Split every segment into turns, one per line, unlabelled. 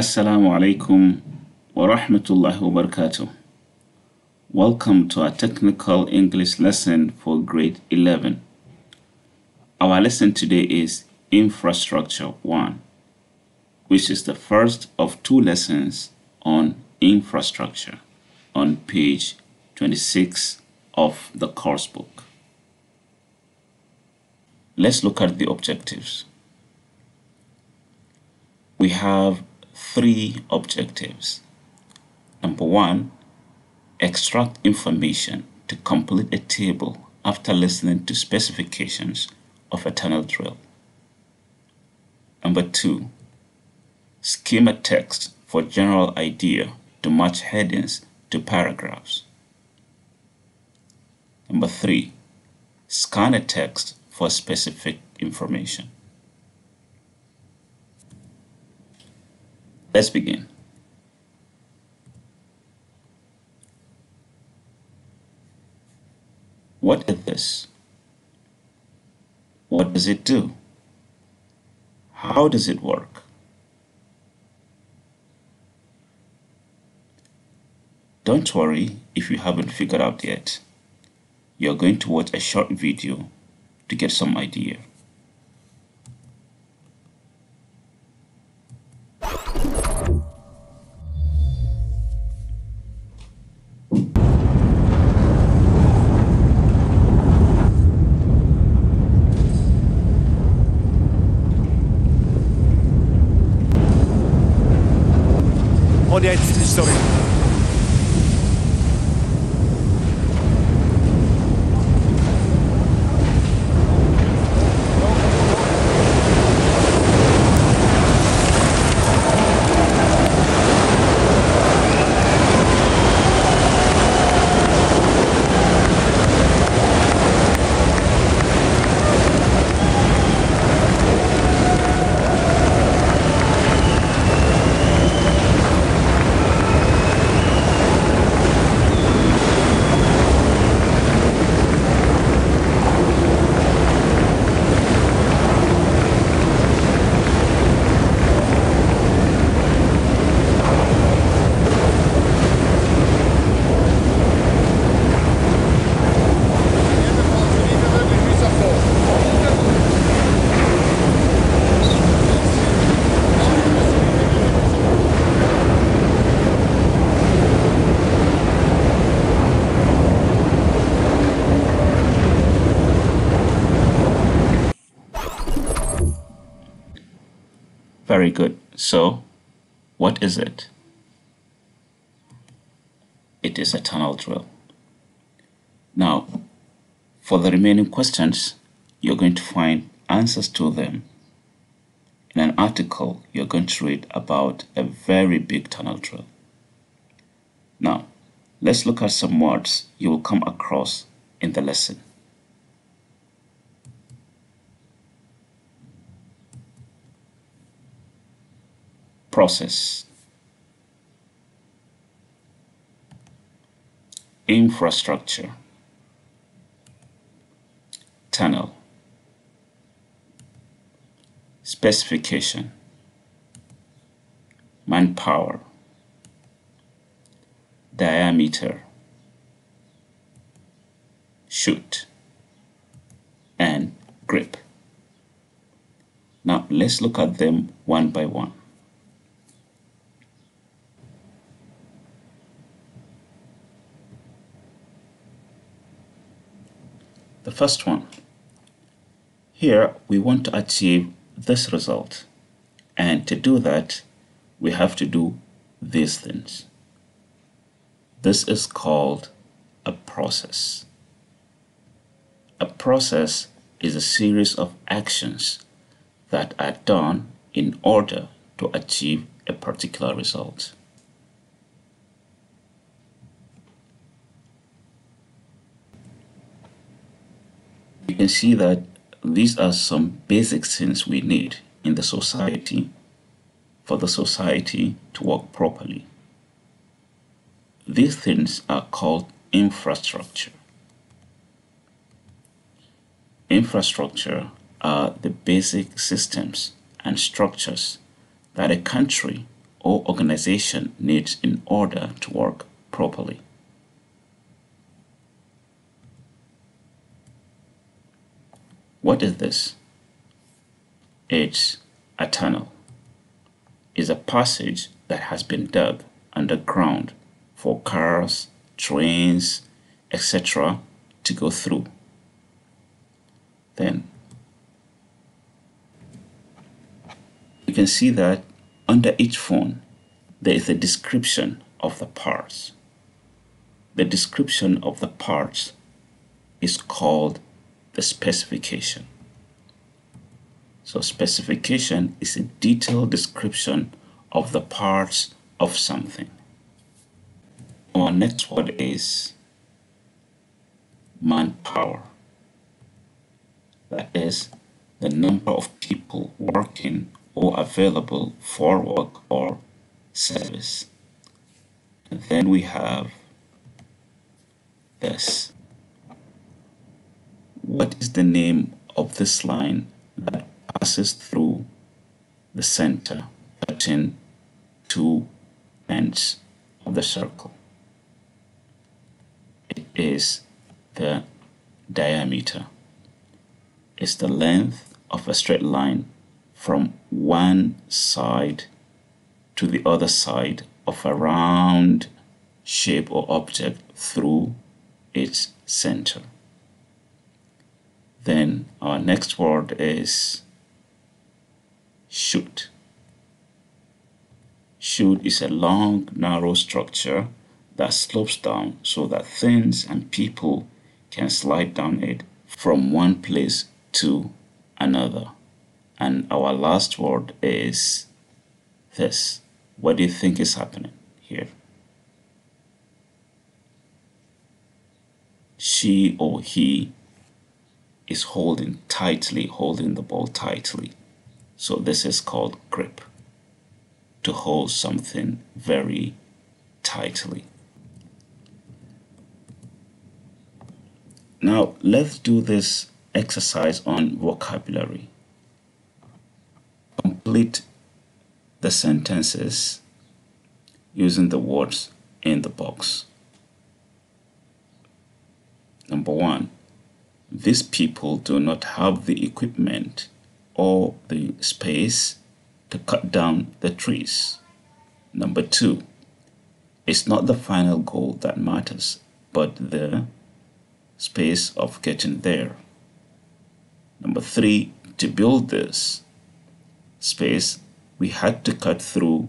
Assalamu alaikum wa rahmatullahi wa barakatuh. Welcome to our technical English lesson for grade 11. Our lesson today is Infrastructure 1, which is the first of two lessons on infrastructure on page 26 of the course book. Let's look at the objectives. We have three objectives. Number one, extract information to complete a table after listening to specifications of a tunnel drill. Number two, skim a text for general idea to match headings to paragraphs. Number three, scan a text for specific information. Let's begin. What is this? What does it do? How does it work? Don't worry if you haven't figured out yet. You're going to watch a short video to get some idea.
Und jetzt, sorry.
Very good. So, what is it? It is a tunnel drill. Now, for the remaining questions, you're going to find answers to them in an article you're going to read about a very big tunnel drill. Now, let's look at some words you will come across in the lesson. Process, infrastructure, tunnel, specification, manpower, diameter, chute, and grip. Now let's look at them one by one. The first one. Here we want to achieve this result, and to do that we have to do these things. This is called a process. A process is a series of actions that are done in order to achieve a particular result. You can see that these are some basic things we need in the society for the society to work properly. These things are called infrastructure. Infrastructure are the basic systems and structures that a country or organization needs in order to work properly. What is this? It's a tunnel. It's a passage that has been dug underground for cars, trains, etc. to go through. Then you can see that under each phone there is a description of the parts. The description of the parts is called the specification. So specification is a detailed description of the parts of something. Our next word is manpower. That is the number of people working or available for work or service. And then we have this. What is the name of this line that passes through the center, touching two ends of the circle? It is the diameter. It's the length of a straight line from one side to the other side of a round shape or object through its center. Then our next word is chute. Chute is a long, narrow structure that slopes down so that things and people can slide down it from one place to another. And our last word is this. What do you think is happening here? She or he is holding the ball tightly. So this is called grip, to hold something very tightly. Now let's do this exercise on vocabulary. Complete the sentences using the words in the box. Number 1. These people do not have the equipment or the space to cut down the trees. Number 2. It's not the final goal that matters, but the space of getting there. Number 3. To build this space, we had to cut through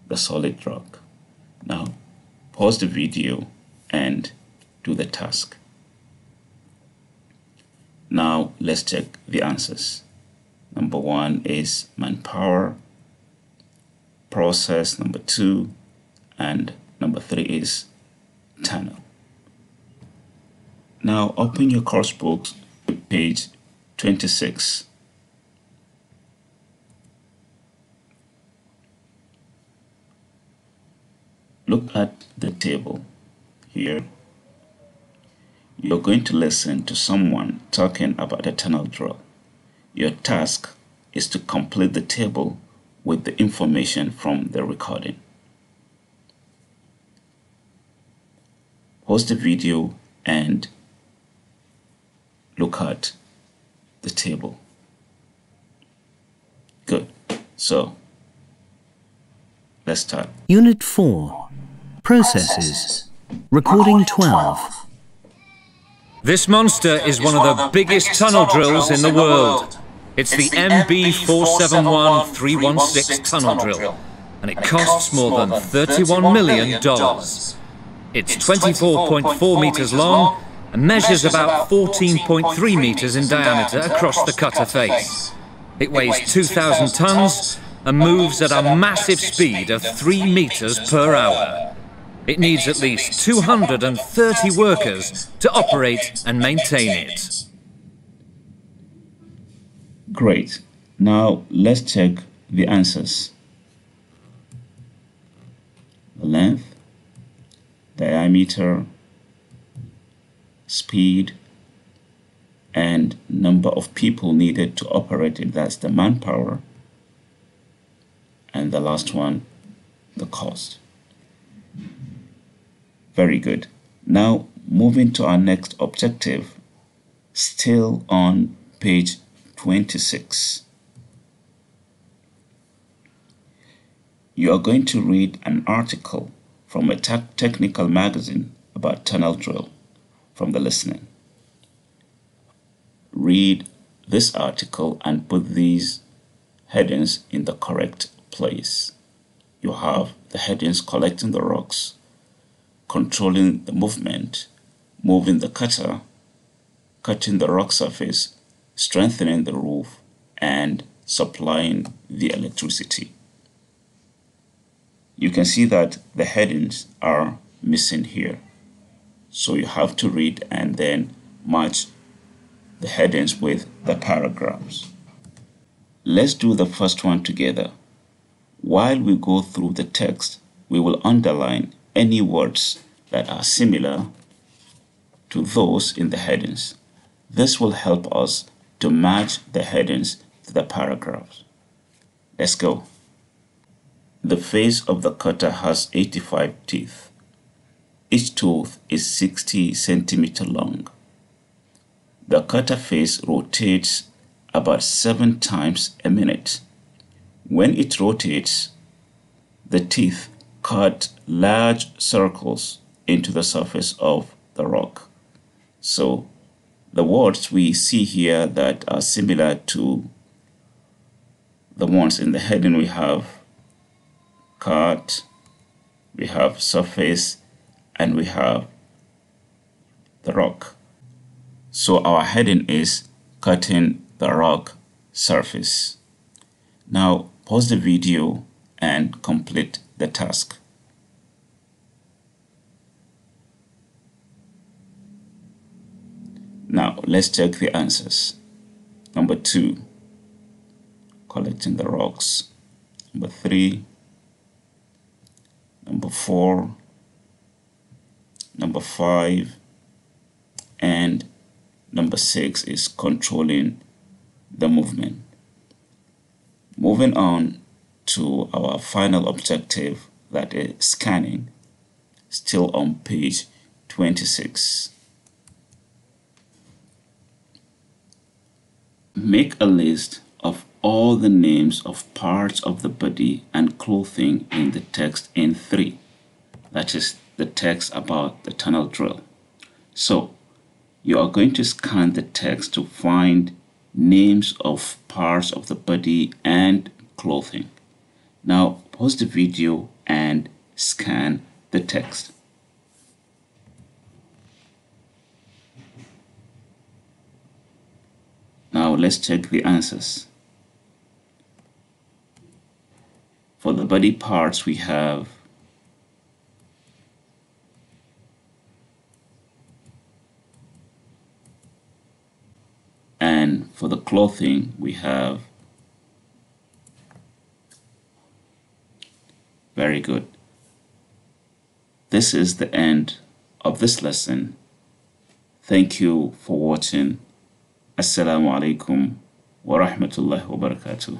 the solid rock. Now, pause the video and do the task. Now, let's check the answers. Number 1 is manpower, process number 2, and number 3 is tunnel. Now, open your course books to page 26. Look at the table here. You're going to listen to someone talking about a tunnel drill. Your task is to complete the table with the information from the recording. Pause the video and look at the table. Good. So, let's start.
Unit 4. Processes. Recording 12.
This monster is one of the biggest tunnel drills in the world. It's the MB471316 tunnel drill, and it costs more than $31 million. It's 24.4 meters long and measures about 14.3 meters in diameter across the cutter face. It weighs 2,000 tons and moves at a massive speed of 3 meters per hour. It needs at least 230 workers to operate and maintain it.
Great. Now let's check the answers. The length, diameter, speed, and number of people needed to operate it. That's the manpower. And the last one, the cost. Very good. Now moving to our next objective, still on page 26. You are going to read an article from a technical magazine about tunnel drill from the listening. Read this article and put these headings in the correct place. You have the headings: collecting the rocks, controlling the movement, moving the cutter, cutting the rock surface, strengthening the roof, and supplying the electricity. You can see that the headings are missing here. So you have to read and then match the headings with the paragraphs. Let's do the first one together. While we go through the text, we will underline any words that are similar to those in the headings. This will help us to match the headings to the paragraphs. Let's go. The face of the cutter has 85 teeth. Each tooth is 60 centimeters long. The cutter face rotates about 7 times a minute. When it rotates, the teeth cut large circles into the surface of the rock. So the words we see here that are similar to the ones in the heading, we have cut, we have surface, and we have the rock. So our heading is cutting the rock surface. Now pause the video and complete the task. Now let's check the answers. Number 2, collecting the rocks. Number 3, number 4, number 5, and number 6 is controlling the movement. Moving on to our final objective, that is scanning, still on page 26. Make a list of all the names of parts of the body and clothing in the text in 3. That is the text about the tunnel drill. So you are going to scan the text to find names of parts of the body and clothing. Now pause the video and scan the text. Now let's check the answers. For the body parts, we have and for the clothing we have. Very good. This is the end of this lesson. Thank you for watching. Assalamu alaikum wa rahmatullahi wa barakatuh.